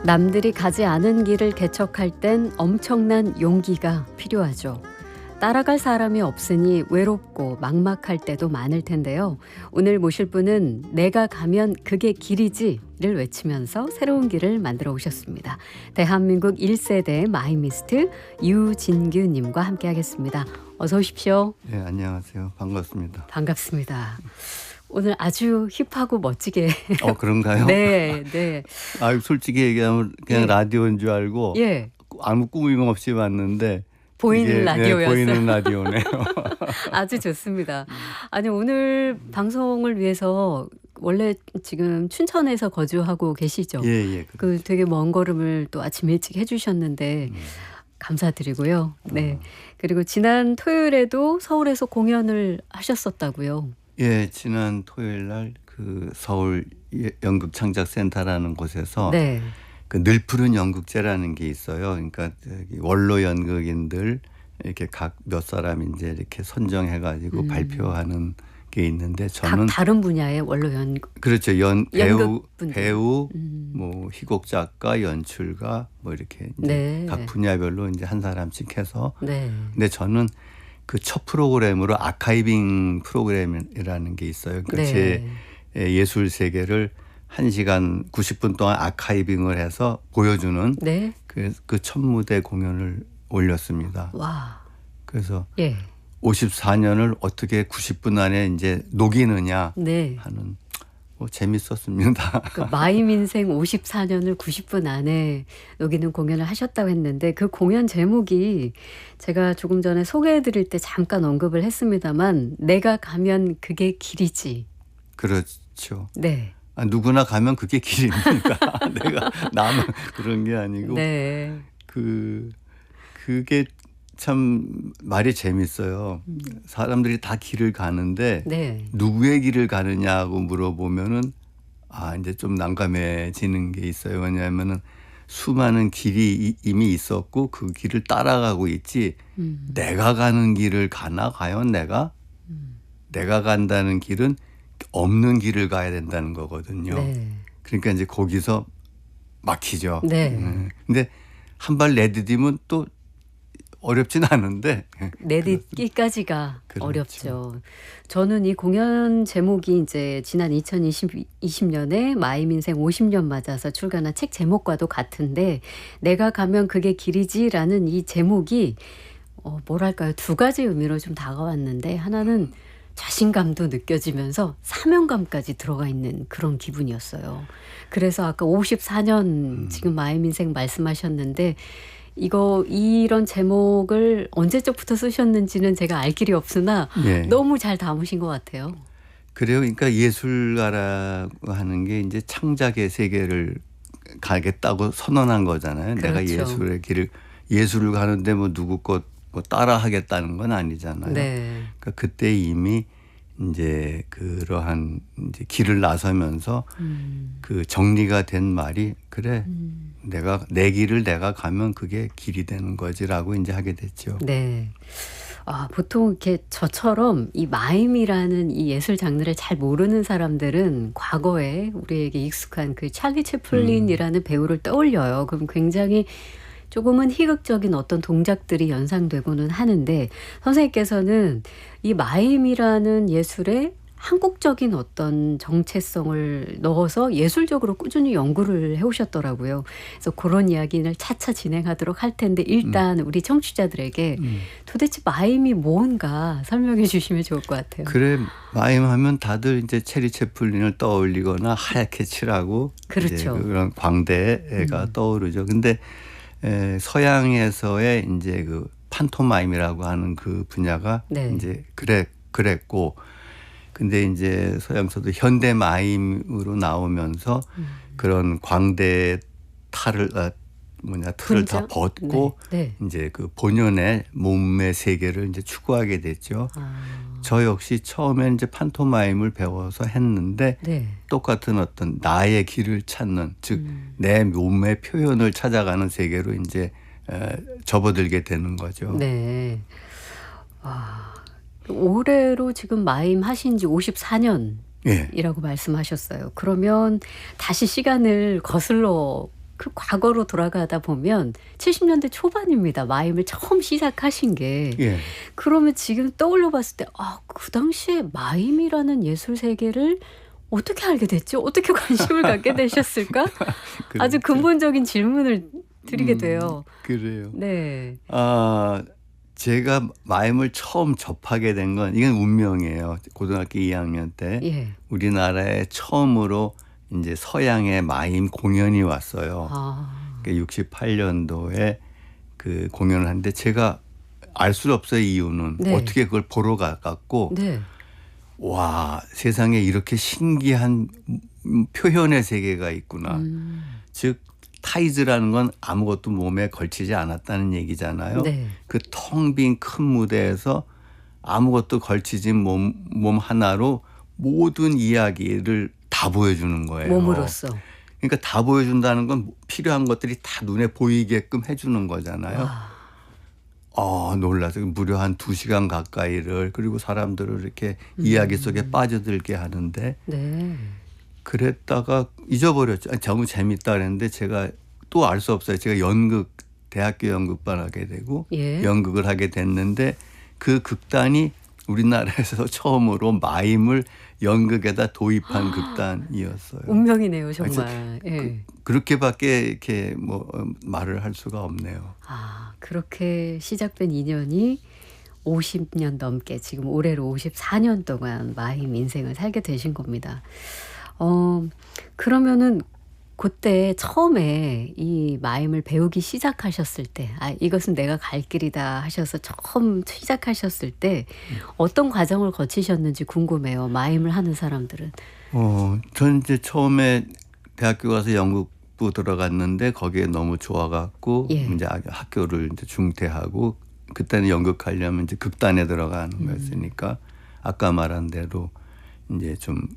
남들이 가지 않은 길을 개척할 땐 엄청난 용기가 필요하죠. 따라갈 사람이 없으니 외롭고 막막할 때도 많을 텐데요. 오늘 모실 분은 내가 가면 그게 길이지를 외치면서 새로운 길을 만들어 오셨습니다. 대한민국 1세대 마이미스트 유진규님과 함께하겠습니다. 어서 오십시오. 네, 안녕하세요. 반갑습니다. 반갑습니다. 오늘 아주 힙하고 멋지게. 그런가요? 네, 네. 솔직히 얘기하면 그냥 예. 라디오인 줄 알고 예. 아무 꾸밈 없이 왔는데 보이는 이게, 라디오였어요. 네, 보이는 라디오네요. 아주 좋습니다. 아니 오늘 방송을 위해서 원래 지금 춘천에서 거주하고 계시죠? 예. 그 되게 먼 걸음을 또 아침 일찍 해주셨는데 감사드리고요. 네. 그리고 지난 토요일에도 서울에서 공연을 하셨었다고요. 예, 지난 토요일 날 그 서울 연극창작센터라는 곳에서 네. 그 늘 푸른 연극제라는 게 있어요. 그러니까 저기 원로 연극인들 이렇게 각 몇 사람 이제 이렇게 선정해가지고 발표하는 게 있는데 저는 각 다른 분야의 원로 연극. 그렇죠. 연극분들. 배우, 뭐 희곡 작가, 연출가 뭐 이렇게 이제 네. 각 분야별로 이제 한 사람씩 해서. 네. 근데 저는 그 첫 프로그램으로 아카이빙 프로그램이라는 게 있어요. 그러니까 네. 제 예술 세계를 1시간 90분 동안 아카이빙을 해서 보여주는 네. 그 첫 무대 공연을 올렸습니다. 와. 그래서 예. 54년을 어떻게 90분 안에 이제 녹이느냐 네. 하는 재밌었습니다. 그 마임 인생 54년을 90분 안에 녹이는 공연을 하셨다고 했는데 그 공연 제목이 제가 조금 전에 소개해드릴 때 잠깐 언급을 했습니다만 내가 가면 그게 길이지. 그렇죠. 네. 누구나 가면 그게 길입니까? 내가 나만 그런 게 아니고 네. 그게 참 말이 재밌어요. 사람들이 다 길을 가는데 네. 누구의 길을 가느냐고 물어보면은 이제 좀 난감해지는 게 있어요. 왜냐하면은 수많은 길이 이미 있었고 그 길을 따라가고 있지 내가 가는 길을 가나 과연 내가 간다는 길은 없는 길을 가야 된다는 거거든요. 네. 그러니까 이제 거기서 막히죠. 네. 근데 한 발 내디디면 또 어렵진 않은데 내딛기까지가 그렇죠. 어렵죠. 저는 이 공연 제목이 이제 지난 2020년에 마임 인생 50년 맞아서 출간한 책 제목과도 같은데 내가 가면 그게 길이지라는 이 제목이 뭐랄까요, 두 가지 의미로 좀 다가왔는데 하나는 자신감도 느껴지면서 사명감까지 들어가 있는 그런 기분이었어요. 그래서 아까 54년 지금 마임 인생 말씀하셨는데 이런 제목을 언제적부터 쓰셨는지는 제가 알 길이 없으나 예. 너무 잘 담으신 것 같아요. 그래요. 그러니까 예술가라고 하는 게 이제 창작의 세계를 가겠다고 선언한 거잖아요. 그렇죠. 내가 예술을 가는데 뭐 누구 것 뭐 따라 하겠다는 건 아니잖아요. 네. 그러니까 그때 이미 이제 그러한 이제 길을 나서면서 그 정리가 된 말이 그래 내 길을 내가 가면 그게 길이 되는 거지라고 이제 하게 됐죠. 네. 보통 이렇게 저처럼 이 마임이라는 이 예술 장르를 잘 모르는 사람들은 과거에 우리에게 익숙한 그 찰리 채플린이라는 배우를 떠올려요. 그럼 굉장히 조금은 희극적인 어떤 동작들이 연상되고는 하는데 선생님께서는 이 마임이라는 예술에 한국적인 어떤 정체성을 넣어서 예술적으로 꾸준히 연구를 해오셨더라고요. 그래서 그런 이야기를 차차 진행하도록 할 텐데 일단 우리 청취자들에게 도대체 마임이 뭔가 설명해 주시면 좋을 것 같아요. 그래 마임 하면 다들 이제 체리 채플린을 떠올리거나 하얗게 칠하고 그렇죠. 이제 그런 광대가 떠오르죠. 근데 서양에서의 이제 그 판토마임이라고 하는 그 분야가 네. 이제 그랬고 근데 이제 서양서도 현대 마임으로 나오면서 그런 광대 틀을 다 벗고 네. 이제 그 본연의 몸의 세계를 이제 추구하게 됐죠. 저 역시 처음에 이제 판토마임을 배워서 했는데 네. 똑같은 어떤 나의 길을 찾는 즉 내 몸의 표현을 찾아가는 세계로 이제 접어들게 되는 거죠. 네. 올해로 지금 마임 하신 지 54년이라고 예. 말씀하셨어요. 그러면 다시 시간을 거슬러 그 과거로 돌아가다 보면 70년대 초반입니다. 마임을 처음 시작하신 게. 예. 그러면 지금 떠올려 봤을 때 그 당시에 마임이라는 예술 세계를 어떻게 알게 됐죠? 어떻게 관심을 갖게 되셨을까? 아주 그렇죠. 근본적인 질문을 드리게 돼요. 그래요. 네. 제가 마임을 처음 접하게 된 건 이건 운명이에요. 고등학교 2학년 때 예. 우리나라에 처음으로 이제 서양의 마임 공연이 왔어요. 68년도에 그 공연을 하는데 제가 알 수 없어요. 이유는. 네. 어떻게 그걸 보러 가갖고 네. 와, 세상에 이렇게 신기한 표현의 세계가 있구나. 즉 타이즈라는 건 아무것도 몸에 걸치지 않았다는 얘기잖아요. 네. 그 텅 빈 큰 무대에서 아무것도 걸치진 몸 하나로 모든 이야기를 다 보여주는 거예요. 몸으로써. 그러니까 다 보여준다는 건 필요한 것들이 다 눈에 보이게끔 해주는 거잖아요. 놀라서 무려 한 2시간 가까이를 그리고 사람들을 이렇게 이야기 속에 빠져들게 하는데 네. 그랬다가 잊어버렸죠. 너무 재밌다 그랬는데 제가 또 알 수 없어요. 제가 대학교 연극반 하게 되고 예. 연극을 하게 됐는데 그 극단이 우리나라에서 처음으로 마임을 연극에다 도입한 극단이었어요. 운명이네요, 정말. 예. 그렇게밖에 이렇게 말을 할 수가 없네요. 그렇게 시작된 인연이 50년 넘게 지금 올해로 54년 동안 마임 인생을 살게 되신 겁니다. 그러면은 그때 처음에 이 마임을 배우기 시작하셨을 때 이것은 내가 갈 길이다 하셔서 처음 시작하셨을 때 어떤 과정을 거치셨는지 궁금해요. 마임을 하는 사람들은. 전 이제 처음에 대학교 가서 연극부 들어갔는데 거기에 너무 좋아갖고 예. 이제 학교를 이제 중퇴하고 그때는 연극하려면 이제 극단에 들어가는 거였으니까 아까 말한 대로 이제 좀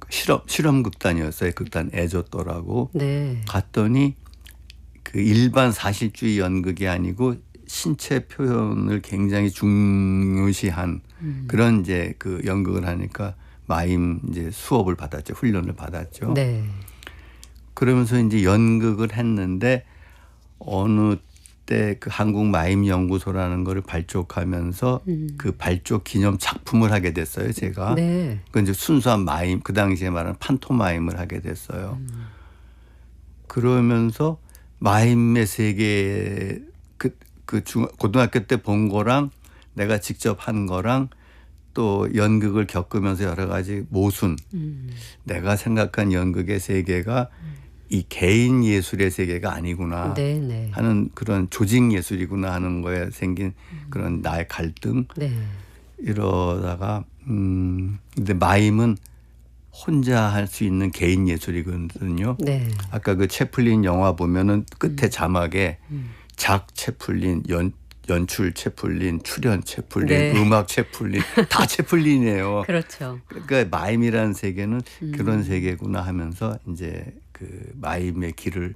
실험 극단이었어요. 극단 에조또라고. 네. 갔더니 그 일반 사실주의 연극이 아니고 신체 표현을 굉장히 중요시한 그런 이제 그 연극을 하니까 마임 이제 수업을 받았죠. 훈련을 받았죠. 네. 그러면서 이제 연극을 했는데 어느 때 그 한국 마임 연구소라는 거를 발족하면서 그 발족 기념 작품을 하게 됐어요. 제가. 네. 그 이제 순수한 마임, 그 당시에 말하는 판토마임을 하게 됐어요. 그러면서 마임의 세계 고등학교 때 본 거랑 내가 직접 한 거랑 또 연극을 겪으면서 여러 가지 모순. 내가 생각한 연극의 세계가 이 개인 예술의 세계가 아니구나 네. 하는 그런 조직 예술이구나 하는 거에 생긴 그런 나의 갈등. 네. 이러다가 근데 마임은 혼자 할 수 있는 개인 예술이거든요. 네. 아까 그 채플린 영화 보면은 끝에 자막에 작 채플린, 연출 채플린, 출연 채플린, 네. 음악 채플린 다 채플린이에요. 그렇죠. 그러니까 마임이라는 세계는 그런 세계구나 하면서 이제 그 마임의 길을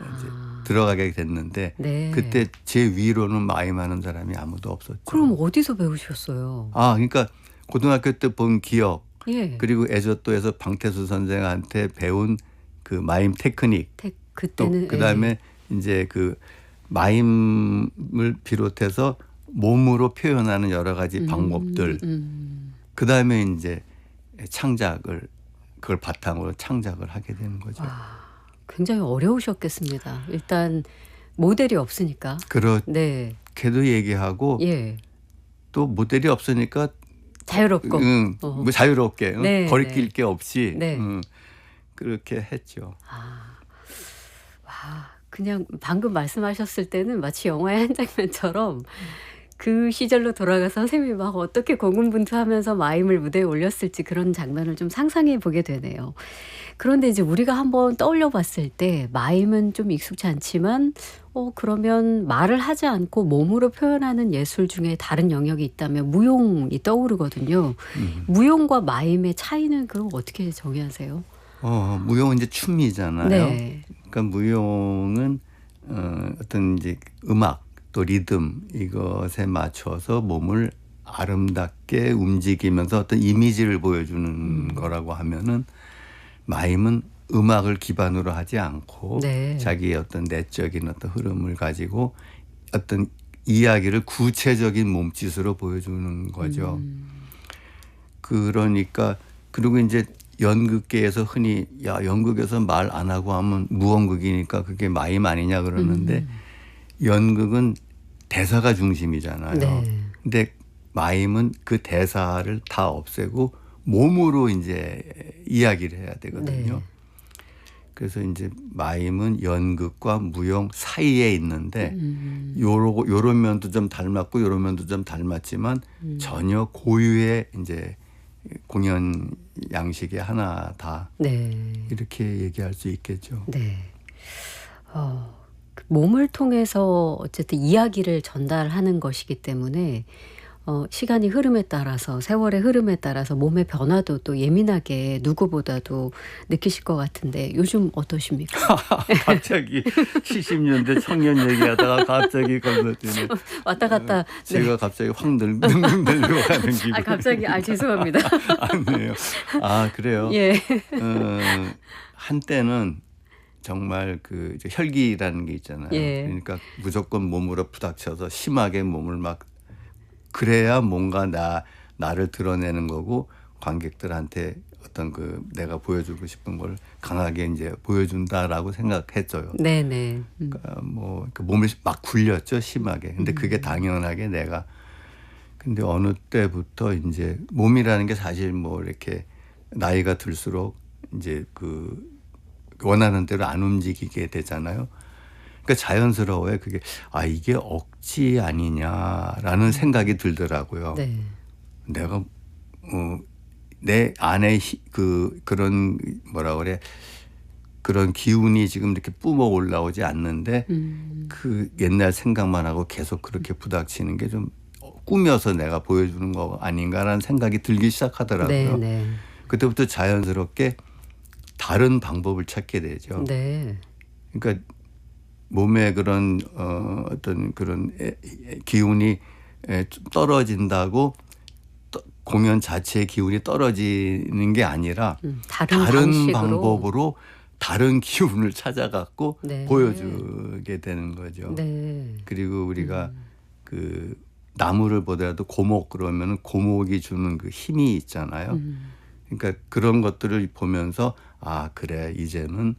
이제 들어가게 됐는데 네. 그때 제 위로는 마임하는 사람이 아무도 없었죠. 그럼 어디서 배우셨어요? 그러니까 고등학교 때 본 기억 예. 그리고 에조또에서 방태수 선생한테 배운 그 마임 테크닉 또 그때는 그다음에 이제 그 마임을 비롯해서 몸으로 표현하는 여러 가지 방법들 그다음에 이제 그걸 바탕으로 창작을 하게 되는 거죠. 굉장히 어려우셨겠습니다. 일단 모델이 없으니까. 네. 그렇게도 얘기하고 예. 또 모델이 없으니까 자유롭고. 뭐 자유롭게 네, 거리낄 네. 게 없이 네. 그렇게 했죠. 그냥 방금 말씀하셨을 때는 마치 영화의 한 장면처럼 그 시절로 돌아가서 선생님이 막 어떻게 고군분투하면서 마임을 무대에 올렸을지 그런 장면을 좀 상상해 보게 되네요. 그런데 이제 우리가 한번 떠올려 봤을 때 마임은 좀 익숙치 않지만 그러면 말을 하지 않고 몸으로 표현하는 예술 중에 다른 영역이 있다면 무용이 떠오르거든요. 무용과 마임의 차이는 그럼 어떻게 정의하세요? 무용은 이제 춤이잖아요. 네. 그러니까 무용은 어떤 이제 음악 또 리듬 이것에 맞춰서 몸을 아름답게 움직이면서 어떤 이미지를 보여주는 거라고 하면은 마임은 음악을 기반으로 하지 않고 네. 자기의 어떤 내적인 어떤 흐름을 가지고 어떤 이야기를 구체적인 몸짓으로 보여주는 거죠. 그러니까 그리고 이제 연극계에서 흔히 야 연극에서 말 안 하고 하면 무언극이니까 그게 마임 아니냐 그러는데 연극은 대사가 중심이잖아요. 네. 근데 마임은 그 대사를 다 없애고 몸으로 이제 이야기를 해야 되거든요. 네. 그래서 이제 마임은 연극과 무용 사이에 있는데 요런 면도 좀 닮았고 요런 면도 좀 닮았지만 전혀 고유의 이제 공연 양식의 하나다. 네. 이렇게 얘기할 수 있겠죠. 네. 그 몸을 통해서 어쨌든 이야기를 전달하는 것이기 때문에 시간이 흐름에 따라서 세월의 흐름에 따라서 몸의 변화도 또 예민하게 누구보다도 느끼실 것 같은데 요즘 어떠십니까? 갑자기 70년대 청년 얘기하다가 갑자기 건너뛰네. 왔다 갔다. 제가 갑자기 확 늙어 가는 기분. 갑자기 죄송합니다. 아니에요. 아 그래요. 예. 한때는 정말 그 이제 혈기라는 게 있잖아요. 예. 그러니까 무조건 몸으로 부닥쳐서 심하게 몸을 막 그래야 뭔가 나를 드러내는 거고 관객들한테 어떤 그 내가 보여주고 싶은 걸 강하게 이제 보여준다라고 생각했어요. 네네. 그러니까 뭐 그 몸을 막 굴렸죠 심하게. 근데 그게 당연하게 내가 근데 어느 때부터 이제 몸이라는 게 사실 뭐 이렇게 나이가 들수록 이제 그 원하는 대로 안 움직이게 되잖아요. 그러니까 자연스러워요. 그게 이게 억지 아니냐라는 생각이 들더라고요. 네. 내가 내 안에 그런 뭐라 그래 그런 기운이 지금 이렇게 뿜어 올라오지 않는데 그 옛날 생각만 하고 계속 그렇게 부닥치는 게 좀 꾸며서 내가 보여주는 거 아닌가라는 생각이 들기 시작하더라고요. 네. 그때부터 자연스럽게 다른 방법을 찾게 되죠. 네. 그러니까 몸에 그런 어떤 그런 기운이 떨어진다고 공연 자체의 기운이 떨어지는 게 아니라 다른 다른 방식으로. 방법으로 다른 기운을 찾아갖고 네. 보여주게 되는 거죠. 네. 그리고 우리가 그 나무를 보더라도 고목 그러면은 고목이 주는 그 힘이 있잖아요. 그러니까 그런 것들을 보면서 그래 이제는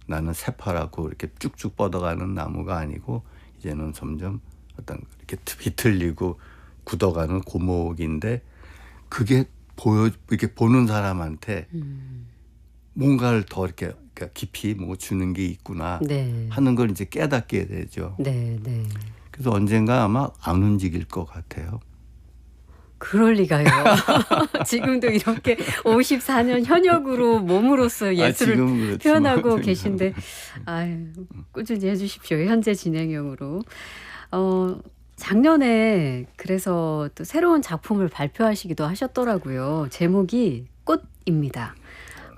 나는 새파랗고 이렇게 쭉쭉 뻗어가는 나무가 아니고 이제는 점점 어떤 이렇게 비틀리고 굳어가는 고목인데 그게 이렇게 보는 사람한테 뭔가를 더 이렇게 그러니까 깊이 뭐 주는 게 있구나 네. 하는 걸 이제 깨닫게 되죠. 네. 그래서 언젠가 아마 안 움직일 것 같아요. 그럴 리가요. 지금도 이렇게 54년 현역으로 몸으로써 예술을 지금은 그렇지만 표현하고 계신데 꾸준히 해주십시오. 현재 진행형으로. 작년에 그래서 또 새로운 작품을 발표하시기도 하셨더라고요. 제목이 꽃입니다.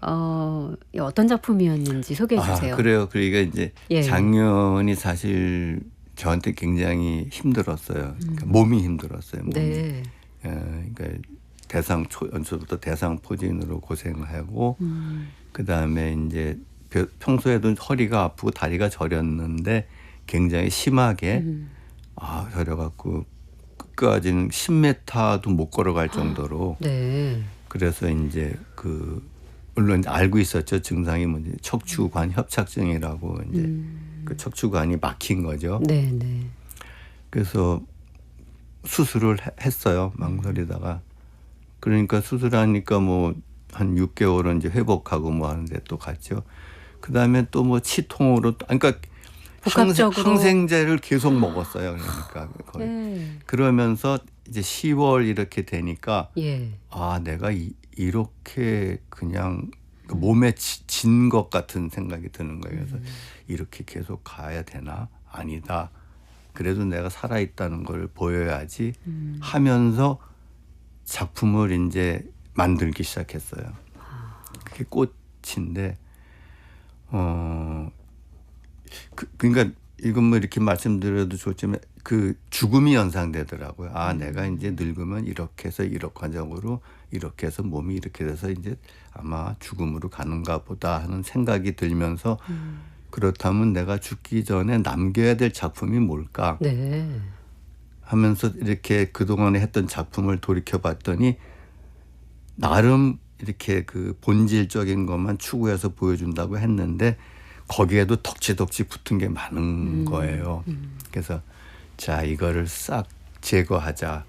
어떤 작품이었는지 소개해 주세요. 그래요. 그러니까 이제 예. 작년이 사실 저한테 굉장히 힘들었어요. 그러니까 몸이 힘들었어요. 몸이. 네. 그러니까 연초부터 대상포진으로 고생하고 그다음에 이제 평소에도 허리가 아프고 다리가 저렸는데 굉장히 심하게 저려갖고 끝까지는 10m도 못 걸어갈 정도로 네. 그래서 이제 물론 알고 있었죠. 증상이 뭔지 척추관 협착증이라고 이제 그 척추관이 막힌 거죠. 네. 그래서 수술을 했어요. 망설이다가. 그러니까 수술하니까 뭐 한 6개월은 이제 회복하고 뭐 하는데 또 갔죠. 그다음에 또 뭐 치통으로 그러니까 복합적으로. 항생제를 계속 먹었어요. 그러니까 거의. 네. 그러면서 이제 10월 이렇게 되니까 예. 내가 이렇게 그냥 몸에 진 것 같은 생각이 드는 거예요. 그래서 이렇게 계속 가야 되나? 아니다. 그래도 내가 살아있다는 걸 보여야지 하면서 작품을 이제 만들기 시작했어요. 그게 꽃인데, 그러니까 이건 뭐 이렇게 말씀드려도 좋지만 그 죽음이 연상되더라고요. 아, 내가 이제 늙으면 이렇게 해서 이렇게적으로 이렇게 해서 몸이 이렇게 돼서 이제 아마 죽음으로 가는가 보다 하는 생각이 들면서 그렇다면 내가 죽기 전에 남겨야 될 작품이 뭘까 네. 하면서 이렇게 그동안에 했던 작품을 돌이켜 봤더니 나름 이렇게 그 본질적인 것만 추구해서 보여준다고 했는데 거기에도 덕지덕지 붙은 게 많은 거예요. 그래서 자, 이거를 싹 제거하자.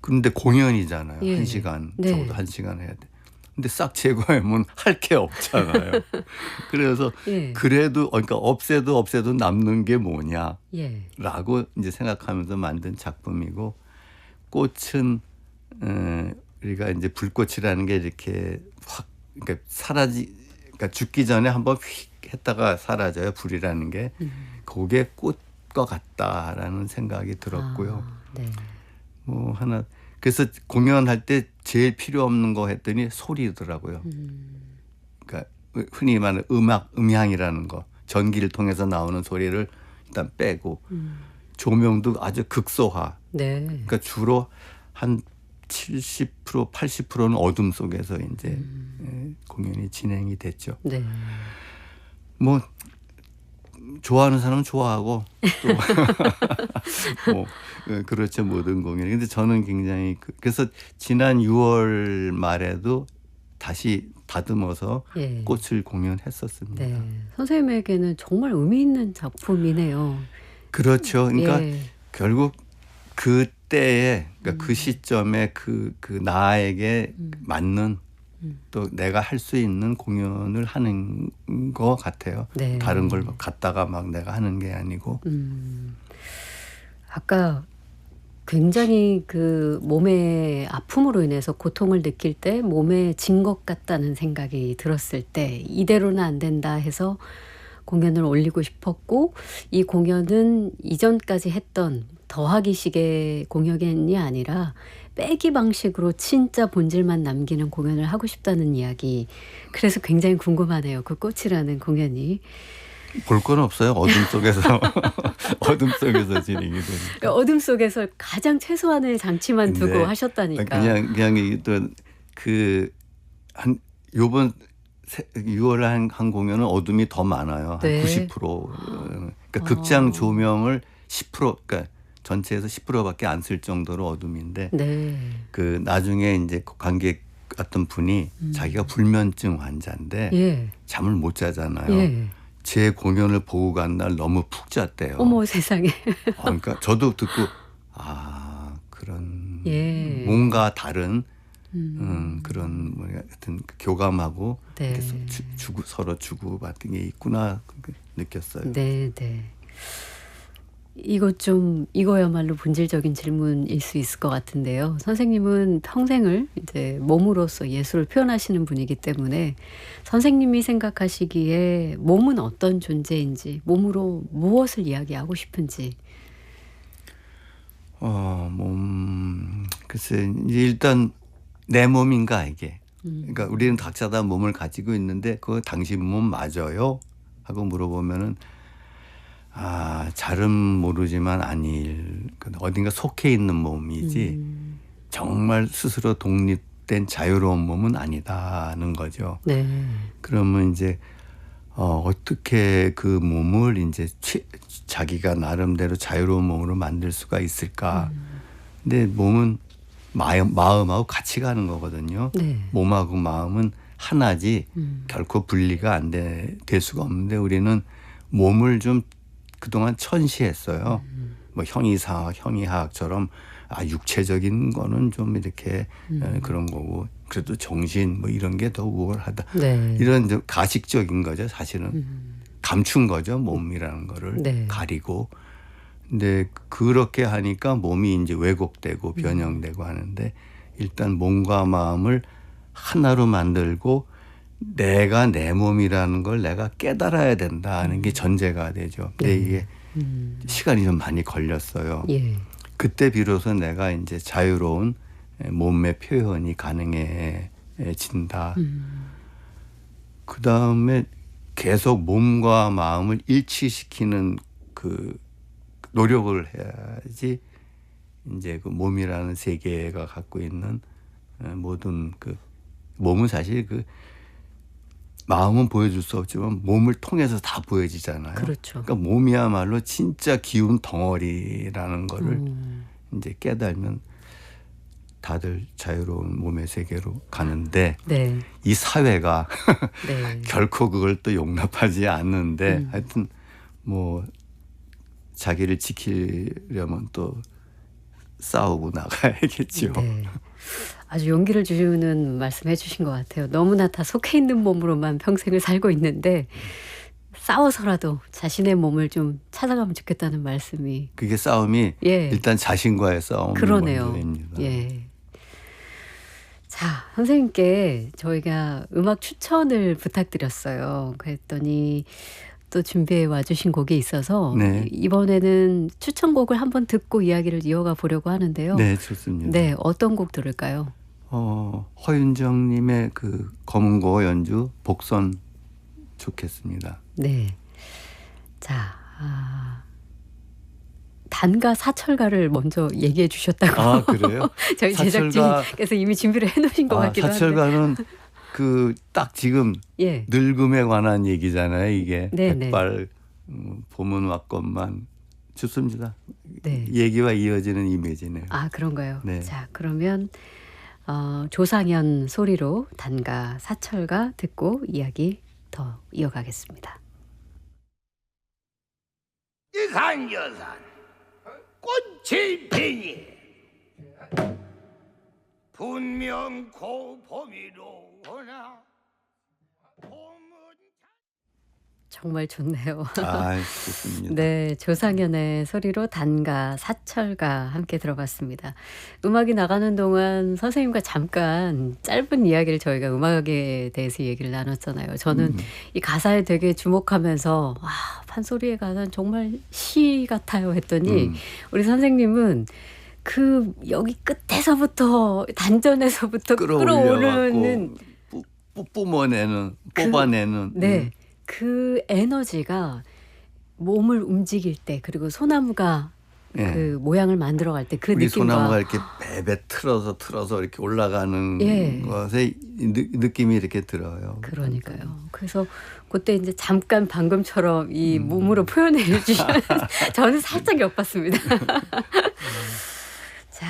그런데 공연이잖아요. 예. 1시간, 네. 적어도 1시간 해야 돼. 근데 싹 제거하면 할 게 없잖아요. 그래서 예. 그래도 그러니까 없애도 남는 게 뭐냐라고 예. 이제 생각하면서 만든 작품이고 꽃은 우리가 이제 불꽃이라는 게 이렇게 확 그러니까 그러니까 죽기 전에 한번 휙 했다가 사라져요. 불이라는 게. 그게 꽃과 같다라는 생각이 들었고요. 아, 네. 뭐 하나 그래서 공연할 때 제일 필요 없는 거 했더니 소리더라고요. 그러니까 흔히 말하는 음향이라는 거, 전기를 통해서 나오는 소리를 일단 빼고 조명도 아주 극소화. 네. 그러니까 주로 한 70% 80%는 어둠 속에서 이제 공연이 진행이 됐죠. 네. 뭐 좋아하는 사람은 좋아하고 또 뭐 그렇죠, 모든 공연. 근데 저는 굉장히 그래서 지난 6월 말에도 다시 다듬어서 예. 꽃을 공연했었습니다. 네. 선생님에게는 정말 의미 있는 작품이네요. 그렇죠. 그러니까 예. 결국 그때에 그러니까 그 시점에 그 나에게 맞는 또 내가 할 수 있는 공연을 하는 것 같아요. 네. 다른 걸 갖다가 막 내가 하는 게 아니고. 아까 굉장히 그 몸의 아픔으로 인해서 고통을 느낄 때 몸에 진 것 같다는 생각이 들었을 때 이대로는 안 된다 해서 공연을 올리고 싶었고 이 공연은 이전까지 했던 더하기식의 공연이 아니라 빼기 방식으로 진짜 본질만 남기는 공연을 하고 싶다는 이야기. 그래서 굉장히 궁금하네요. 그 꽃이라는 공연이. 볼 건 없어요. 어둠 속에서 어둠 속에서 진행이 되니까. 어둠 속에서 가장 최소한의 장치만 두고 근데 하셨다니까. 그냥 또그한 요번 6월에 한 공연은 어둠이 더 많아요. 한 네. 90%. 그러니까 극장 조명을 10% 그러니까 전체에서 10%밖에 안 쓸 정도로 어둠인데 네. 그 나중에 이제 관객 어떤 분이 자기가 불면증 환자인데 예. 잠을 못 자잖아요. 예. 제 공연을 보고 간 날 너무 푹 잤대요. 어머 세상에. 그러니까 저도 듣고 그런 예. 뭔가 다른 그런 뭐 같은 교감하고 네. 이렇게 서로 주고받은 게 있구나 느꼈어요. 네, 네. 이거야말로 본질적인 질문일 수 있을 것 같은데요. 선생님은 평생을 이제 몸으로서 예술을 표현하시는 분이기 때문에 선생님이 생각하시기에 몸은 어떤 존재인지, 몸으로 무엇을 이야기하고 싶은지. 글쎄 이제 일단 내 몸인가 이게. 그러니까 우리는 각자 다 몸을 가지고 있는데 그거 당신 몸 맞아요? 하고 물어보면은 잘은 모르지만 어딘가 속해 있는 몸이지 정말 스스로 독립된 자유로운 몸은 아니다는 거죠. 네. 그러면 이제 어떻게 그 몸을 이제 자기가 나름대로 자유로운 몸으로 만들 수가 있을까? 근데 몸은 마음하고 같이 가는 거거든요. 네. 몸하고 마음은 하나지 결코 분리가 될 수가 없는데 우리는 몸을 좀 그동안 천시했어요. 뭐 형이사학, 형이학처럼 육체적인 거는 좀 이렇게 그런 거고 그래도 정신 뭐 이런 게 더 우월하다. 네. 이런 좀 가식적인 거죠. 사실은 감춘 거죠. 몸이라는 거를 네. 가리고. 근데 그렇게 하니까 몸이 이제 왜곡되고 변형되고 하는데 일단 몸과 마음을 하나로 만들고 내가 내 몸이라는 걸 내가 깨달아야 된다는 게 전제가 되죠. 근데 이게 시간이 좀 많이 걸렸어요. 예. 그때 비로소 내가 이제 자유로운 몸의 표현이 가능해진다. 그 다음에 계속 몸과 마음을 일치시키는 그 노력을 해야지 이제 그 몸이라는 세계가 갖고 있는 모든 그 몸은 사실 그 마음은 보여줄 수 없지만 몸을 통해서 다 보여지잖아요. 그렇죠. 그러니까 몸이야말로 진짜 기운 덩어리라는 거를 이제 깨달으면 다들 자유로운 몸의 세계로 가는데 네. 이 사회가 네. 결코 그걸 또 용납하지 않는데 하여튼 뭐 자기를 지키려면 또 싸우고 나가야겠죠. 네. 아주 용기를 주는 말씀 해주신 것 같아요. 너무나 다 속해 있는 몸으로만 평생을 살고 있는데 싸워서라도 자신의 몸을 좀 찾아가면 좋겠다는 말씀이. 그게 싸움이 예. 일단 자신과의 싸움이 그러네요. 먼저입니다. 예. 자, 선생님께 저희가 음악 추천을 부탁드렸어요. 그랬더니 또 준비해 와주신 곡이 있어서 네. 이번에는 추천곡을 한번 듣고 이야기를 이어가 보려고 하는데요. 네, 좋습니다. 네, 어떤 곡 들을까요? 허윤정님의 그 검은고 연주 복선 좋겠습니다. 네. 자, 단가 사철가를 먼저 얘기해 주셨다고. 아, 그래요? 저희 제작진께서 이미 준비를 해놓으신 것 같기도 한데. 사철가는 그 딱 지금 예. 늙음에 관한 얘기잖아요. 이게 네네. 백발 봄은 왔건만 좋습니다. 네. 얘기와 이어지는 이미지네요. 아, 그런가요? 네. 자, 그러면 조상현 소리로 단가 사철가 듣고 이야기 더 이어가겠습니다. 이 간여산 꽃이 피니 분명 고 봄이로 오나 봄은 정말 좋네요. 아, 좋습니다. 네, 조상현의 소리로 단가 사철가 함께 들어봤습니다. 음악이 나가는 동안 선생님과 잠깐 짧은 이야기를 저희가 음악에 대해서 얘기를 나눴잖아요. 저는 이 가사에 되게 주목하면서 판소리의 가사는 정말 시 같아요 했더니 우리 선생님은 그 여기 끝에서부터 단전에서부터 끌어오르는 뿜어내는 뽑아내는 네. 그 에너지가 몸을 움직일 때 그리고 소나무가 예. 그 모양을 만들어갈 때 그 우리 느낌과 소나무가 이렇게 베베 틀어서 이렇게 올라가는 예. 것의 느낌이 이렇게 들어요. 그러니까요. 그래서 그때 이제 잠깐 방금처럼 이 몸으로 표현해 주시면 저는 살짝 엿봤습니다. 자,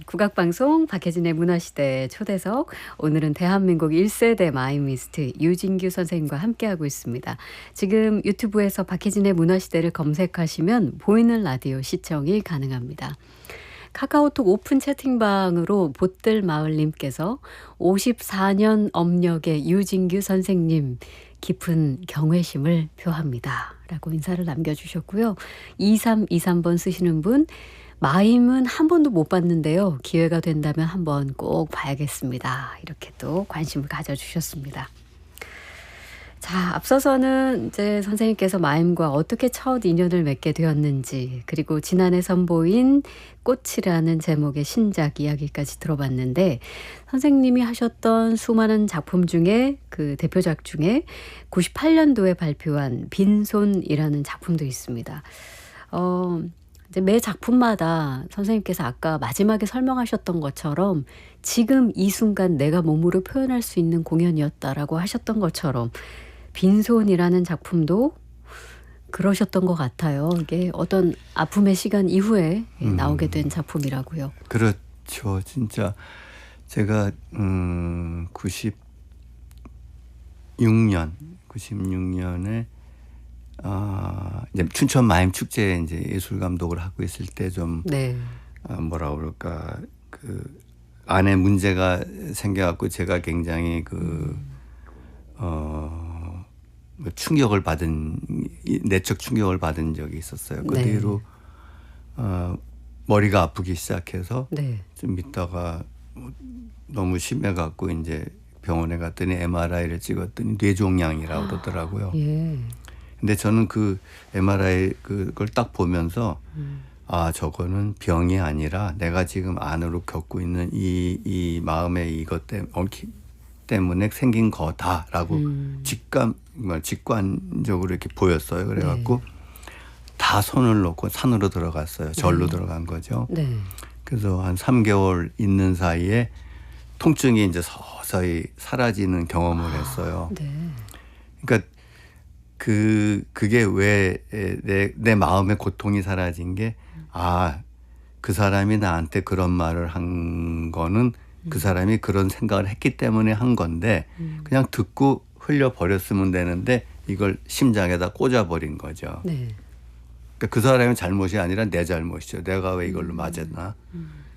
국악방송 박혜진의 문화시대 초대석, 오늘은 대한민국 1세대 마이미스트 유진규 선생님과 함께하고 있습니다. 지금 유튜브에서 박혜진의 문화시대를 검색하시면 보이는 라디오 시청이 가능합니다. 카카오톡 오픈 채팅방으로 보뜰마을님께서 54년 업력의 유진규 선생님 깊은 경외심을 표합니다 라고 인사를 남겨주셨고요. 2323번 쓰시는 분, 마임은 한 번도 못 봤는데요. 기회가 된다면 한번 꼭 봐야겠습니다. 이렇게 또 관심을 가져주셨습니다. 자, 앞서서는 이제 선생님께서 마임과 어떻게 첫 인연을 맺게 되었는지, 그리고 지난해 선보인 꽃이라는 제목의 신작 이야기까지 들어봤는데, 선생님이 하셨던 수많은 작품 중에 그 대표작 중에 98년도에 발표한 빈손이라는 작품도 있습니다. 이제 매 작품마다 선생님께서 아까 마지막에 설명하셨던 것처럼 지금 이 순간 내가 몸으로 표현할 수 있는 공연이었다라고 하셨던 것처럼 빈손이라는 작품도 그러셨던 것 같아요. 이게 어떤 아픔의 시간 이후에 나오게 된 작품이라고요. 그렇죠. 진짜 제가 96년에 이제 춘천 마임 축제에 이제 예술 감독을 하고 있을 때 좀 네. 뭐라 그럴까 그 안에 문제가 생겨갖고 제가 굉장히 뭐 충격을 받은 내적 충격을 받은 적이 있었어요. 그 네. 뒤로 머리가 아프기 시작해서 네. 좀 있다가 너무 심해갖고 이제 병원에 갔더니 MRI를 찍었더니 뇌종양이라고 그러더라고요. 예. 근데 저는 그 MRI 그걸 딱 보면서 저거는 병이 아니라 내가 지금 안으로 겪고 있는 이 마음의 이것 때문에 생긴 거다라고 직감 직관적으로 이렇게 보였어요. 그래갖고 다 손을 놓고 산으로 들어갔어요. 절로 들어간 거죠. 네. 그래서 한 3개월 있는 사이에 통증이 이제 서서히 사라지는 경험을 했어요. 네. 그러니까 그게 왜 내 마음의 고통이 사라진 게 그 사람이 나한테 그런 말을 한 거는 그 사람이 그런 생각을 했기 때문에 한 건데 그냥 듣고 흘려버렸으면 되는데 이걸 심장에다 꽂아버린 거죠. 네. 그러니까 그 사람의 잘못이 아니라 내 잘못이죠. 내가 왜 이걸로 맞았나.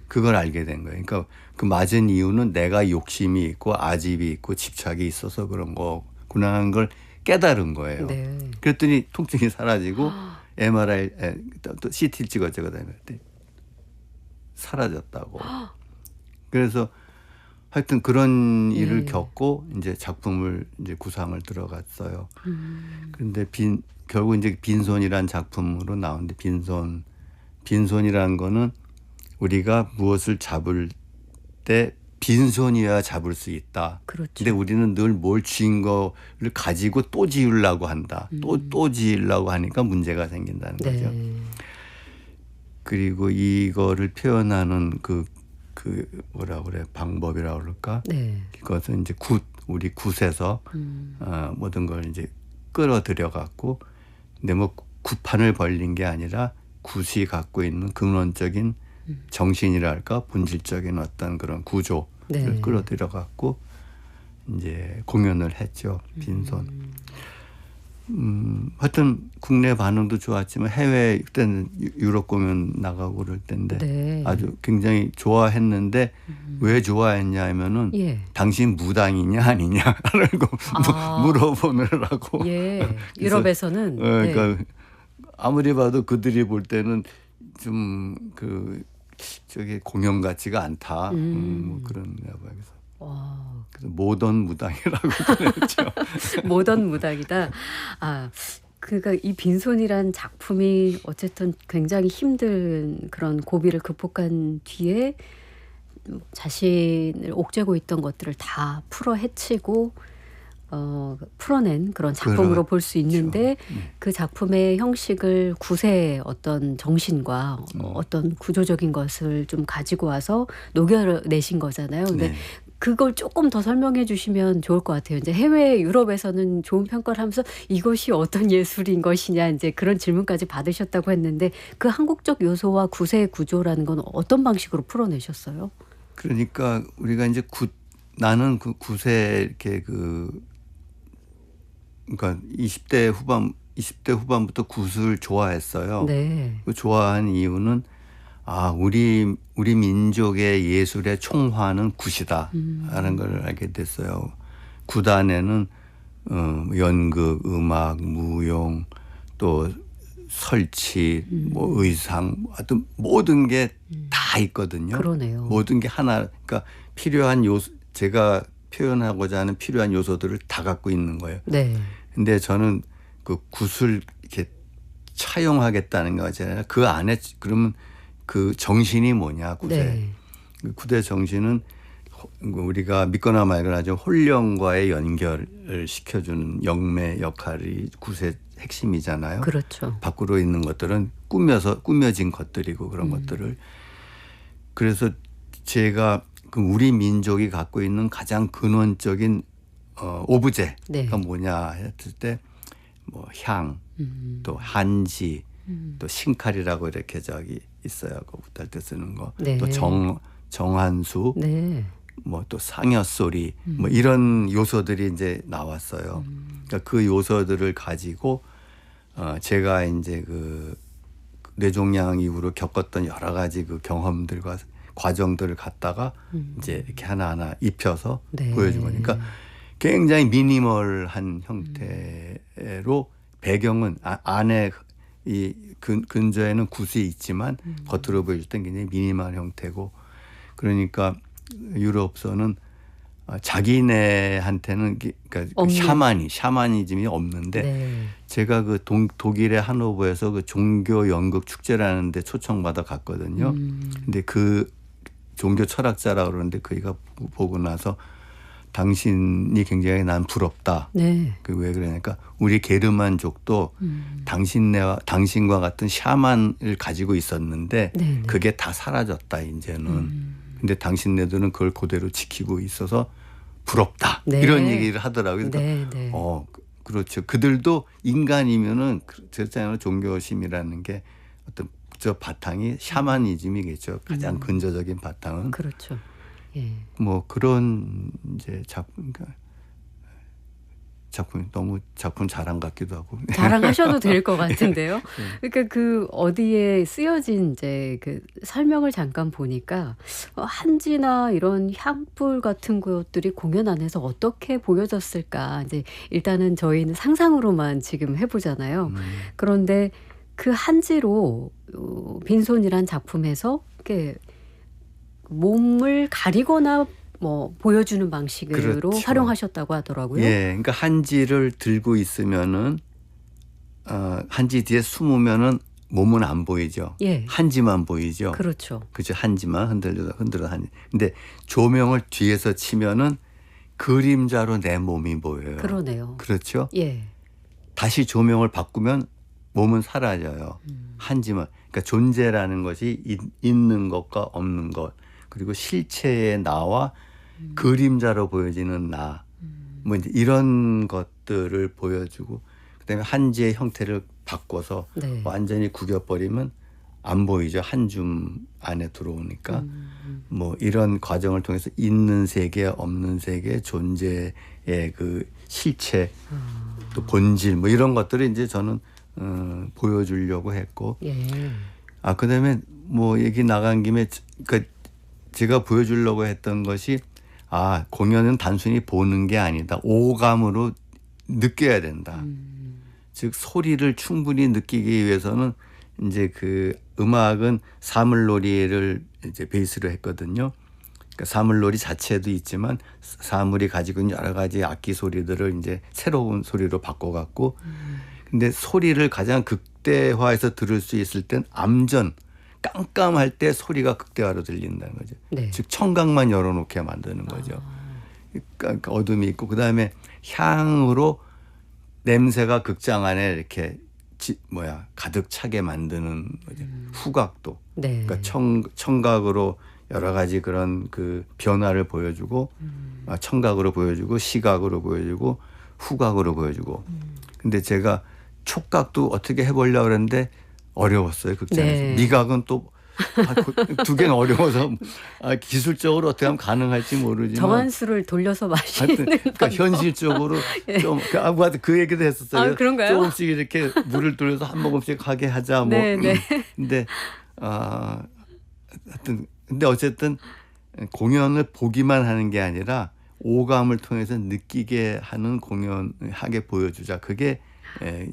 그걸 알게 된 거예요. 그러니까 그 맞은 이유는 내가 욕심이 있고 아집이 있고 집착이 있어서 그런 거구나 하는 걸 깨달은 거예요. 네. 그랬더니 통증이 사라지고 MRI 또 CT를 찍었죠. 그다음에 사라졌다고. 그래서 하여튼 그런 일을 겪고 이제 작품을 이제 구상을 들어갔어요. 그런데 결국 이제 빈손이란 작품으로 나오는데 빈손이라는 거는 우리가 무엇을 잡을 때 빈손이어야 잡을 수 있다. 그렇죠. 근데 우리는 늘 뭘 쥐인 거를 가지고 또 지으려고 한다. 또 지으려고 하니까 문제가 생긴다는 거죠. 네. 그리고 이거를 표현하는 그 뭐라 그래 방법이라고 그럴까? 네. 그것은 이제 우리 굿에서 모든 걸 이제 끌어들여 갖고 근데 뭐 굿판을 벌린 게 아니라 굿이 갖고 있는 근원적인 정신이랄까 본질적인 어떤 그런 구조를 끌어들여 갖고 이제 공연을 했죠. 빈손. 하여튼 국내 반응도 좋았지만 해외 그때는 유럽 공연 나가고 그럴 때인데 아주 굉장히 좋아했는데 왜 좋아했냐 하면은 당신 무당이냐 아니냐 하는 거 물어보느라고. 유럽에서는 그러니까 아무리 봐도 그들이 볼 때는 좀 저게 공연 같지가 않다. 뭐 그런가 봐요. 그래서 모던 무당이라고 그랬죠. 모던 무당이다. 그러니까 이 빈손이란 작품이 어쨌든 굉장히 힘든 그런 고비를 극복한 뒤에 자신을 옥죄고 있던 것들을 다 풀어 헤치고 풀어낸 그런 작품으로 볼 수 있는데 그 작품의 형식을 굿의 어떤 정신과 어떤 구조적인 것을 좀 가지고 와서 녹여내신 거잖아요. 근데 그걸 조금 더 설명해 주시면 좋을 것 같아요. 이제 해외 유럽에서는 좋은 평가를 하면서 이것이 어떤 예술인 것이냐 이제 그런 질문까지 받으셨다고 했는데 그 한국적 요소와 굿의 구조라는 건 어떤 방식으로 풀어내셨어요? 그러니까 우리가 이제 나는 그 굿에 이렇게 그러니까 20대 후반부터 굿을 좋아했어요. 그 좋아한 이유는 우리 민족의 예술의 총화는 굿이다 하는 걸 알게 됐어요. 굿 안에는 연극, 음악, 무용, 또 설치, 뭐 의상, 하여튼 모든 게 다 있거든요. 그러네요. 모든 게 하나, 그러니까 필요한 요소, 제가 표현하고자 하는 필요한 요소들을 다 갖고 있는 거예요. 근데 저는 그 굿을 이렇게 차용하겠다는 거잖아요. 그 안에 그러면 그 정신이 뭐냐 굿의. 굿의 정신은 우리가 믿거나 말거나 하죠. 홀령과의 연결을 시켜주는 영매 역할이 굿의 핵심이잖아요. 그렇죠. 밖으로 있는 것들은 꾸며진 것들이고 그런 것들을. 그래서 제가 우리 민족이 갖고 있는 가장 근원적인 오브제가 뭐냐 했을 때 뭐 향, 또 한지, 또 신칼이라고 이렇게 있어요. 그 우탈 때 쓰는 거. 또 정한수, 뭐 또 상여소리, 뭐 이런 요소들이 이제 나왔어요. 그러니까 그 요소들을 가지고 제가 이제 그 뇌종양 이후로 겪었던 여러 가지 그 경험들과 과정들을 갖다가 이제 이렇게 하나하나 입혀서 보여준 거니까 굉장히 미니멀한 형태로 배경은 안에 이 근저에는 굿이 있지만 겉으로 보여줄 땐 굉장히 미니멀한 형태고 그러니까 유럽서는 자기네한테는 그러니까 샤머니즘이 없는데 제가 그 독일의 하노버에서 그 종교 연극 축제라는 데 초청받아 갔거든요. 근데 그 종교 철학자라고 그러는데 그이가 보고 나서 당신이 굉장히 난 부럽다. 네. 그 왜 그러냐니까 우리 게르만족도 당신과 같은 샤만을 가지고 있었는데 네네. 그게 다 사라졌다 이제는. 근데 당신네들은 그걸 그대로 지키고 있어서 부럽다. 네. 이런 얘기를 하더라고요. 그러니까 네. 그렇죠. 그들도 인간이면은 그렇잖아요. 종교심이라는 게 어떤 저 바탕이 샤머니즘이겠죠. 가장 근저적인 바탕은. 그렇죠. 예. 뭐 그런 이제 작품이 너무 작품 자랑 같기도 하고. 자랑하셔도 될 것 같은데요. 그러니까 그 어디에 쓰여진 이제 그 설명을 잠깐 보니까 한지나 이런 향불 같은 것들이 공연 안에서 어떻게 보여졌을까. 이제 일단은 저희는 상상으로만 지금 해보잖아요. 그런데 그 한지로 빈손이란 작품에서 이렇게 몸을 가리거나 뭐 보여주는 방식으로 그렇죠. 활용하셨다고 하더라고요. 예, 그러니까 한지를 들고 있으면은 한지 뒤에 숨으면은 몸은 안 보이죠. 예. 한지만 보이죠. 그렇죠. 그죠. 한지만 흔들어 한지. 근데 조명을 뒤에서 치면은 그림자로 내 몸이 보여요. 그러네요. 그렇죠. 예. 다시 조명을 바꾸면 몸은 사라져요. 한지만. 그러니까 존재라는 것이 있는 것과 없는 것. 그리고 실체의 나와 그림자로 보여지는 나. 뭐 이제 이런 것들을 보여주고 그다음에 한지의 형태를 바꿔서 네. 완전히 구겨버리면 안 보이죠. 한 줌 안에 들어오니까. 뭐 이런 과정을 통해서 있는 세계, 없는 세계, 존재의 그 실체, 또 본질 뭐 이런 것들을 이제 저는 보여주려고 했고. 예. 그다음에 뭐 얘기 나간 김에 그러니까 제가 보여주려고 했던 것이 공연은 단순히 보는 게 아니다. 오감으로 느껴야 된다. 즉 소리를 충분히 느끼기 위해서는 이제 그 음악은 사물놀이를 이제 베이스로 했거든요. 그러니까 사물놀이 자체도 있지만 사물이 가지고 있는 여러 가지 악기 소리들을 이제 새로운 소리로 바꿔갖고 근데 소리를 가장 극대화해서 들을 수 있을 땐 암전 깜깜할 때 소리가 극대화로 들린다는 거죠. 네. 즉 청각만 열어놓게 만드는 거죠. 그러니까 어둠이 있고 그다음에 향으로 냄새가 극장 안에 이렇게 가득 차게 만드는 거죠. 후각도. 네. 그러니까 청각으로 여러 가지 그런 그 변화를 보여주고 청각으로 보여주고 시각으로 보여주고 후각으로 보여주고. 근데 제가 촉각도 어떻게 해보려고 그랬는데 어려웠어요. 극장에서. 네. 미각은 또 두 개는 어려워서 기술적으로 어떻게 하면 가능할지 모르지만 정한수를 돌려서 마시는 그러니까 현실적으로 좀 그 얘기도 했었어요. 그런가요? 조금씩 이렇게 물을 돌려서 한 모금씩 하게 하자. 뭐. 네, 네. 근데 하여튼 근데 어쨌든 공연을 보기만 하는 게 아니라 오감을 통해서 느끼게 하는 공연하게 보여주자. 그게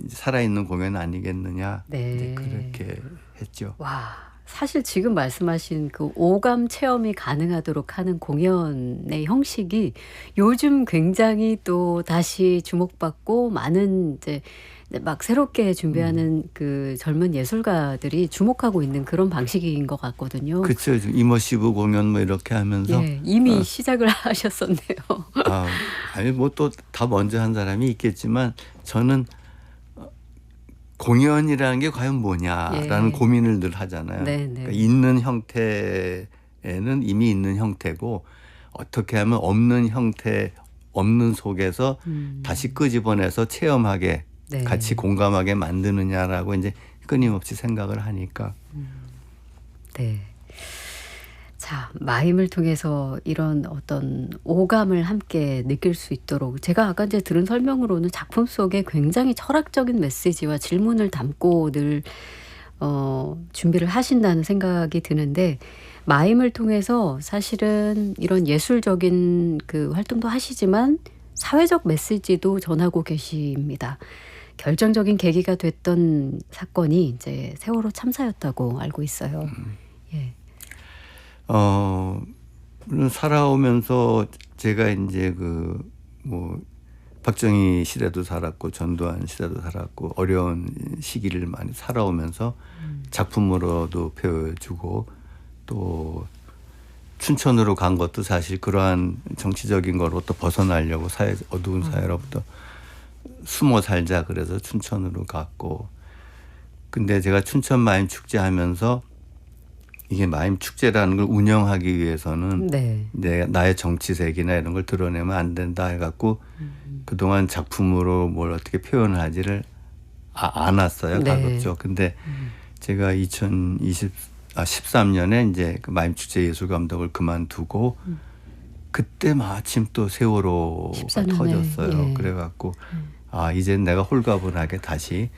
살아있는 공연 아니겠느냐. 네. 이제 그렇게 했죠. 와, 사실 지금 말씀하신 그 오감 체험이 가능하도록 하는 공연의 형식이 요즘 굉장히 또 다시 주목받고 많은 이제 막 새롭게 준비하는 그 젊은 예술가들이 주목하고 있는 그런 방식인 것 같거든요. 그렇죠. 이머시브 공연 뭐 이렇게 하면서 예, 이미 시작을 하셨었네요. 아니 뭐 또 다 먼저 한 사람이 있겠지만 저는 공연이라는 게 과연 뭐냐라는 예. 고민을 늘 하잖아요. 네, 네. 그러니까 있는 형태에는 이미 있는 형태고 어떻게 하면 없는 형태 없는 속에서 다시 끄집어내서 체험하게 네. 같이 공감하게 만드느냐라고 이제 끊임없이 생각을 하니까. 네. 자, 마임을 통해서 이런 어떤 오감을 함께 느낄 수 있도록 제가 아까 이제 들은 설명으로는 작품 속에 굉장히 철학적인 메시지와 질문을 담고 늘 준비를 하신다는 생각이 드는데 마임을 통해서 사실은 이런 예술적인 그 활동도 하시지만 사회적 메시지도 전하고 계십니다. 결정적인 계기가 됐던 사건이 이제 세월호 참사였다고 알고 있어요. 예. 물론 살아오면서 제가 이제 뭐 박정희 시대도 살았고 전두환 시대도 살았고 어려운 시기를 많이 살아오면서 작품으로도 보여주고 또 춘천으로 간 것도 사실 그러한 정치적인 거로부터 벗어나려고 어두운 사회로부터 숨어 살자 그래서 춘천으로 갔고, 근데 제가 춘천 마임 축제 하면서 이게 마임 축제라는 걸 운영하기 위해서는 네. 나의 정치색이나 이런 걸 드러내면 안 된다 해갖고 그동안 작품으로 뭘 어떻게 표현하지를 않았어요. 네. 가급적. 근데 제가 2013년에 이제 그 마임축제 예술감독을 그만두고 그때 마침 또 세월호가 14년에, 터졌어요. 예. 그래갖고 이제 내가 홀가분하게 다시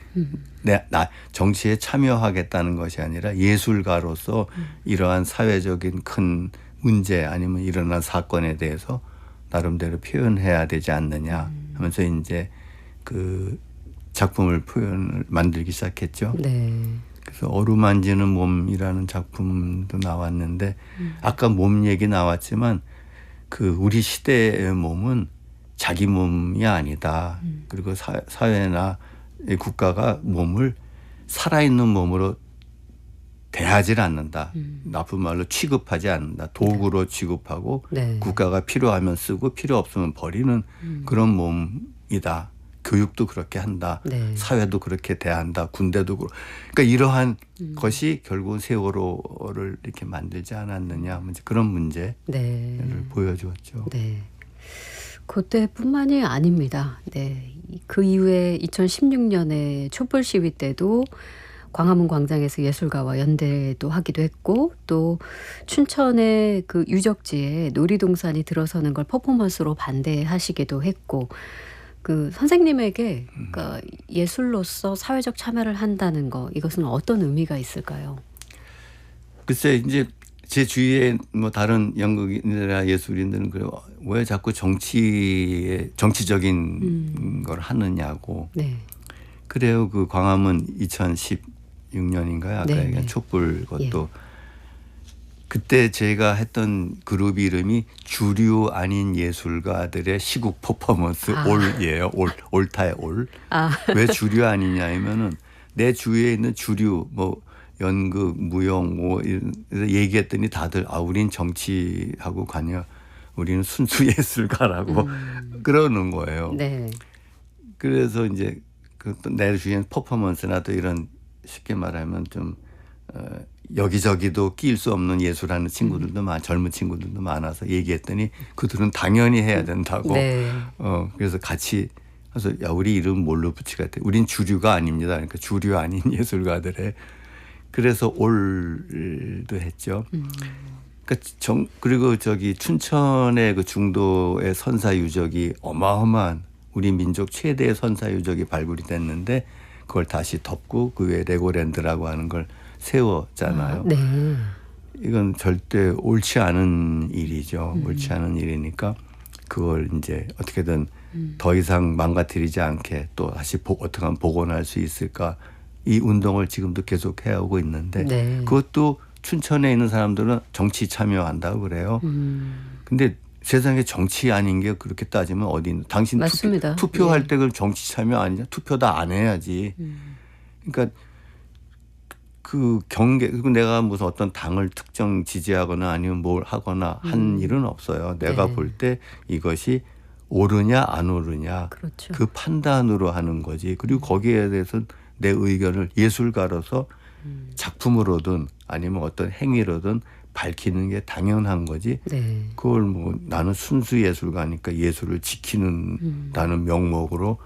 나 정치에 참여하겠다는 것이 아니라 예술가로서 이러한 사회적인 큰 문제 아니면 일어난 사건에 대해서 나름대로 표현해야 되지 않느냐 하면서 이제 그 작품을 만들기 시작했죠. 네. 그래서 어루만지는 몸이라는 작품도 나왔는데 아까 몸 얘기 나왔지만 그 우리 시대의 몸은 자기 몸이 아니다. 그리고 사회나 국가가 몸을 살아있는 몸으로 대하지 않는다. 나쁜 말로 취급하지 않는다. 도구로 취급하고 네. 국가가 필요하면 쓰고 필요 없으면 버리는 그런 몸이다. 교육도 그렇게 한다. 네. 사회도 그렇게 대한다. 군대도 그러니까 이러한 것이 결국은 세월호를 이렇게 만들지 않았느냐 하면 그런 문제를 네. 보여주었죠. 네. 그때뿐만이 아닙니다. 네. 그 이후에 2016년에 촛불 시위 때도 광화문 광장에서 예술가와 연대도 하기도 했고, 또 춘천의 그 유적지에 놀이동산이 들어서는 걸 퍼포먼스로 반대하시기도 했고, 그 선생님에게 그러니까 예술로서 사회적 참여를 한다는 거, 이것은 어떤 의미가 있을까요? 글쎄 이제 제 주위에 뭐 다른 연극인이나 예술인들은 그래요. 왜 자꾸 정치적인 걸 하느냐고. 네. 그래요. 그 광화문 2016년인가요? 아까 네, 얘기한 네. 촉불 것도 그때 제가 했던 그룹 이름이 주류 아닌 예술가들의 시국 퍼포먼스 올이에요. 옳다의 올. 왜 주류 아니냐면은 내 주위에 있는 주류 뭐 연극, 무용 뭐 얘기했더니 다들 우린 정치하고 관여, 우리는 순수 예술가라고 그러는 거예요. 네. 그래서 이제 내 주위엔 퍼포먼스나 또 이런 쉽게 말하면 좀 여기저기도 끼일 수 없는 예술하는 친구들도 젊은 친구들도 많아서 얘기했더니 그들은 당연히 해야 된다고. 네. 그래서 같이 그래서 우리 이름 뭘로 붙이가 돼? 우린 주류가 아닙니다. 그러니까 주류 아닌 예술가들의. 그래서 올도 했죠. 그러니까 그리고 저기 춘천의 그 중도의 선사 유적이 어마어마한 우리 민족 최대의 선사 유적이 발굴이 됐는데 그걸 다시 덮고 그 외에 레고랜드라고 하는 걸 세웠잖아요. 네. 이건 절대 옳지 않은 일이죠. 옳지 않은 일이니까 그걸 이제 어떻게든 더 이상 망가뜨리지 않게 또 다시 어떻게 하면 복원할 수 있을까. 이 운동을 지금도 계속 해오고 있는데 네. 그것도 춘천에 있는 사람들은 정치 참여한다고 그래요. 근데 세상에 정치 아닌 게 그렇게 따지면 어디 있는 당신 맞습니다. 투표할 예. 때 그럼 정치 참여 아니냐? 투표 다 안 해야지. 그러니까 그 경계 그리고 내가 무슨 어떤 당을 특정 지지하거나 아니면 뭘 하거나 한 일은 없어요. 내가 네. 볼 때 이것이 옳으냐 안 옳으냐 그렇죠. 그 판단으로 하는 거지. 그리고 거기에 대해서 내 의견을 예술가로서 작품으로든 아니면 어떤 행위로든 밝히는 게 당연한 거지. 네. 그걸 뭐 나는 순수 예술가니까 예술을 지키는다는 명목으로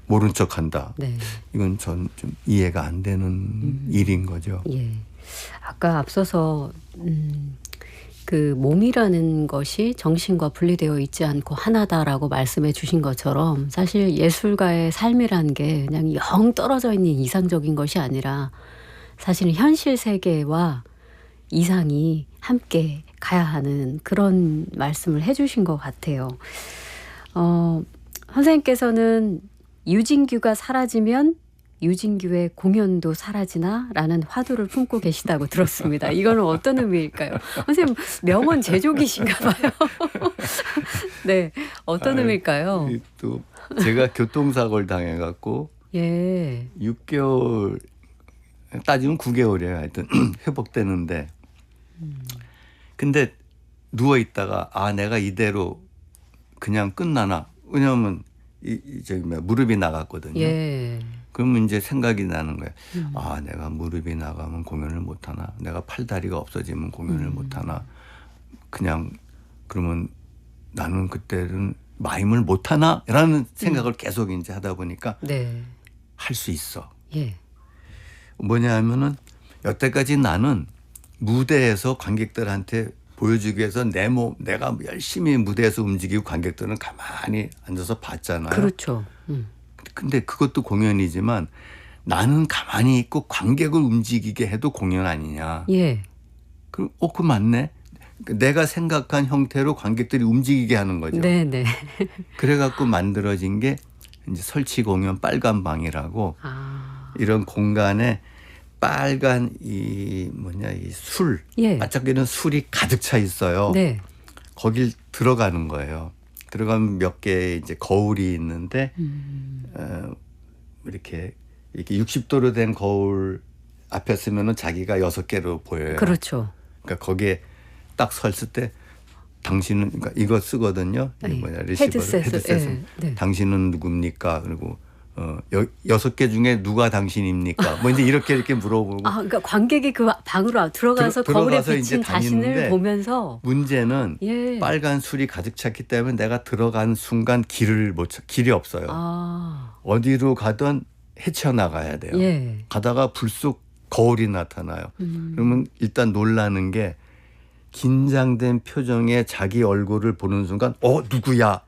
모른 척한다. 네. 이건 전 좀 이해가 안 되는 일인 거죠. 예. 아까 앞서서 그 몸이라는 것이 정신과 분리되어 있지 않고 하나다라고 말씀해 주신 것처럼 사실 예술가의 삶이란 게 그냥 영 떨어져 있는 이상적인 것이 아니라 사실은 현실 세계와 이상이 함께 가야 하는 그런 말씀을 해 주신 것 같아요. 선생님께서는 유진규가 사라지면 유진규의 공연도 사라지나? 라는 화두를 품고 계시다고 들었습니다. 이거는 어떤 의미일까요? 선생님 명언 제조기신가 봐요. 네. 어떤 의미일까요? 또 제가 교통사고를 당해갖고 예. 6개월 따지면 9개월이에요. 하여튼 회복되는데 근데 누워 있다가 아 내가 이대로 그냥 끝나나? 왜냐하면 무릎이 나갔거든요. 예. 그러면 이제 생각이 나는 거예요. 아 내가 무릎이 나가면 공연을 못 하나? 내가 팔다리가 없어지면 공연을 못 하나? 그냥 그러면 나는 그때는 마임을 못 하나? 라는 생각을 계속 이제 하다 보니까 네. 할 수 있어. 예. 뭐냐 하면은 여태까지 나는 무대에서 관객들한테 보여주기 위해서 내가 열심히 무대에서 움직이고 관객들은 가만히 앉아서 봤잖아요. 그렇죠. 근데 그것도 공연이지만 나는 가만히 있고 관객을 움직이게 해도 공연 아니냐. 예. 그럼 그 맞네. 내가 생각한 형태로 관객들이 움직이게 하는 거죠. 네네. 그래갖고 만들어진 게 이제 설치 공연 빨간 방이라고 아. 이런 공간에 빨간 이 술, 예. 반짝이는 술이 가득 차 있어요. 네. 거길 들어가는 거예요. 들어가면 몇 개의 이제 거울이 있는데 이렇게 60도로 된 거울 앞에 서면은 자기가 6개로 보여요. 그렇죠. 그러니까 거기에 딱 섰을 때 당신은 그러니까 이거 쓰거든요. 아니, 리시버를 헤드셋을. 예, 네. 당신은 누굽니까? 그리고 6개 중에 누가 당신입니까? 뭐 이제 이렇게 물어보고. 아, 그러니까 관객이 그 방으로 들어가서 거울에 들어가서 이제 비친 자신을 다니는데 보면서 문제는 예. 빨간 술이 가득 찼기 때문에 내가 들어간 순간 길이 없어요. 아. 어디로 가든 헤쳐나가야 돼요. 예. 가다가 불쑥 거울이 나타나요. 그러면 일단 놀라는 게 긴장된 표정에 자기 얼굴을 보는 순간 누구야?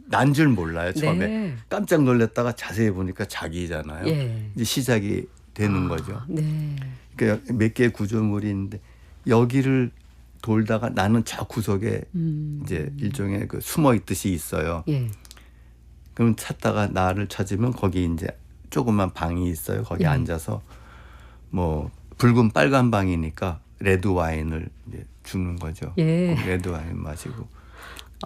난 줄 몰라요. 처음에. 네. 깜짝 놀랐다가 자세히 보니까 자기잖아요. 예. 이제 시작이 되는 거죠. 네. 그러니까 몇 개의 구조물이 있는데 여기를 돌다가 나는 저 구석에 이제 일종의 그 숨어 있듯이 있어요. 예. 그럼 찾다가 나를 찾으면 거기 이제 조그만 방이 있어요. 거기 예. 앉아서 뭐 붉은 빨간 방이니까 레드 와인을 이제 주는 거죠. 예. 레드 와인 마시고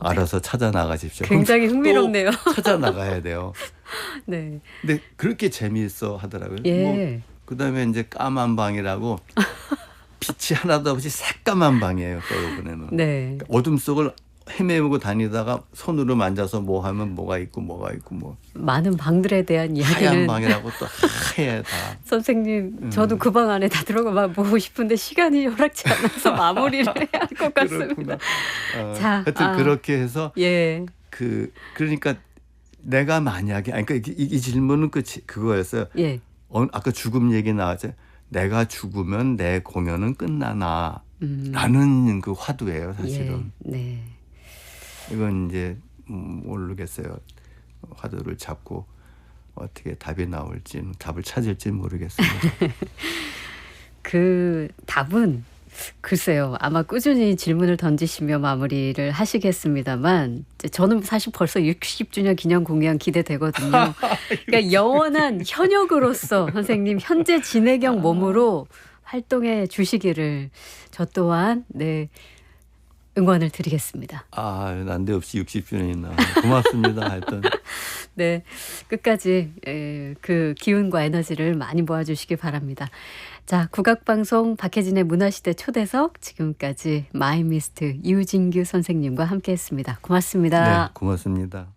알아서 찾아 나가십시오. 굉장히 흥미롭네요. 찾아 나가야 돼요. 네. 근데 그렇게 재미있어 하더라고요. 예. 그다음에 이제 까만 방이라고 빛이 하나도 없이 새까만 방이에요. 또 이번에는. 네. 어둠 속을 헤매고 다니다가 손으로 만져서 뭐 하면 뭐가 있고 뭐 많은 방들에 대한 하얀 이야기는 방이라고 또 하얘 다. 선생님 저도 그 방 안에 다 들어가 보고 싶은데 시간이 허락지 않아서 마무리를 해야 할 것 같습니다. 그렇구나. 자, 하여튼 그렇게 해서 예. 그러니까 내가 만약에 그러니까 이 질문은 그거였어요. 예. 아까 죽음 얘기 나왔죠. 내가 죽으면 내 공연은 끝나나 라는 그 화두예요, 사실은. 예. 네. 이건 이제 모르겠어요. 화두를 잡고 어떻게 답이 나올지 답을 찾을지 모르겠습니다. 그 답은 글쎄요. 아마 꾸준히 질문을 던지시며 마무리를 하시겠습니다만 저는 사실 벌써 60주년 기념 공연 기대되거든요. 그러니까 영원한 현역으로서 선생님 현재 진행형 몸으로 활동해 주시기를 저 또한 응원을 드리겠습니다. 난데없이 60주년이나 고맙습니다. 하여튼. 네, 끝까지 그 기운과 에너지를 많이 모아주시기 바랍니다. 자, 국악방송 박혜진의 문화시대 초대석 지금까지 마이미스트 유진규 선생님과 함께했습니다. 고맙습니다. 네, 고맙습니다.